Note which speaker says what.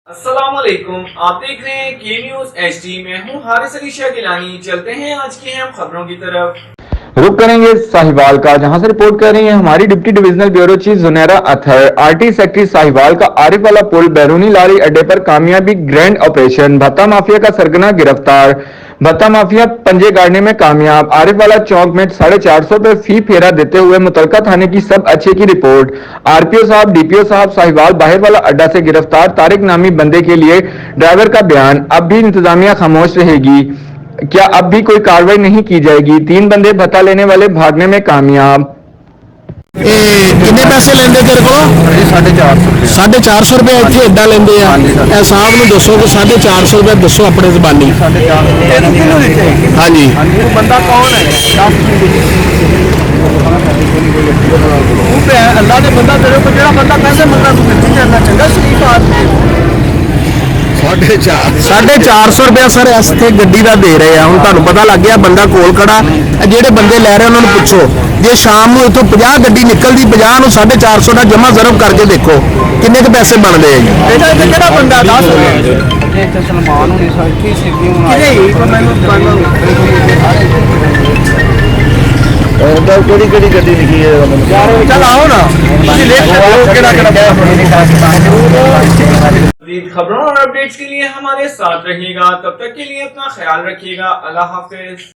Speaker 1: अस्सलामुअलैकुम, आप देख रहे हैं के न्यूज एचडी। मैं हूं हारिस अली शाह गिलानी। चलते हैं आज की अहम खबरों की तरफ।
Speaker 2: रुक करेंगे साहिवाल का, जहां से रिपोर्ट कर रही है हमारी deputy divisional bureau chief Junaira Athar. RT secretary Sahiwal का आरिफ वाला पुल बैरूनी लारी अड्डे पर कामयाबी ग्रैंड ऑपरेशन। भत्ता माफिया का सरगना गिरफ्तार। भत्ता माफिया पंजे गाड़ने में कामयाब। आरिफ वाला चौक में 450 रुपए फी फेरा देते हुए मुतलका थाने की सब अच्छे की रिपोर्ट। आरपीओ साहब, डीपीओ साहब साहिवाल बाहर वाला अड्डा से गिरफ्तार तारिक नामी बंदे के लिए ड्राइवर का बयान। अब भी इंतजामिया खामोश रहेगी, क्या अब भी कोई कार्रवाई नहीं की जाएगी? 3 बंदे भत्ता लेने वाले भागने में कामयाब।
Speaker 3: कितने पैसे लेंदे तेरे को? 450 रुपए इतने एडा लेंदे आ। साहब ਨੂੰ ਦੱਸੋ कि 450 रुपए दसो अपने ਜ਼ਬਾਨੀ। हाँ जी,
Speaker 4: बंदा कौन है? अल्लाह ने बंदा तेरे को जो बंदा पैसे मंगना तू कितनी करना चंगा शरीफ आदमी।
Speaker 3: 450 रुपया सर इस गड्डी का दे रहे हैं। ਹੁਣ ਤੁਹਾਨੂੰ ਪਤਾ ਲੱਗ ਗਿਆ ਬੰਦਾ ਕੋਲ ਖੜਾ। ਜਿਹੜੇ ਬੰਦੇ ਲੈ ਰਹੇ ਉਹਨਾਂ ਨੂੰ ਪੁੱਛੋ, ਜੇ ਸ਼ਾਮ ਨੂੰ ਇੱਥੋਂ 50 ਗੱਡੀ ਨਿਕਲਦੀ 50 ਨੂੰ 450 ਦਾ ਜਮਾ ਜ਼ਰਬ ਕਰਕੇ ਦੇਖੋ ਕਿੰਨੇ ਕੁ ਪੈਸੇ ਬਣਦੇ ਆ ਜੀ।
Speaker 4: ਇਹਦਾ ਕਿਹੜਾ ਬੰਦਾ ਦੱਸ ਇਹ ਤੇ ਸਲਮਾਨ ਹੋਣੀ ਸਾਡੀ ਸਿੱਧੀ ਹੋਣਾ ਕਿਹੜੇ ਮੈਨੂੰ
Speaker 2: ਕਿਹੜੀ ਗੱਡੀ ਲਿਖੀ ਹੈ
Speaker 4: ਯਾਰ ਚੱਲ ਆਓ ਨਾ ਤੁਸੀਂ ਦੇਖ ਲਓ ਕਿਹੜਾ
Speaker 1: मज़ीद खबरों और अपडेट्स के लिए हमारे साथ रहिएगा। तब तक के लिए अपना ख्याल रखिएगा। अल्लाह हाफिज।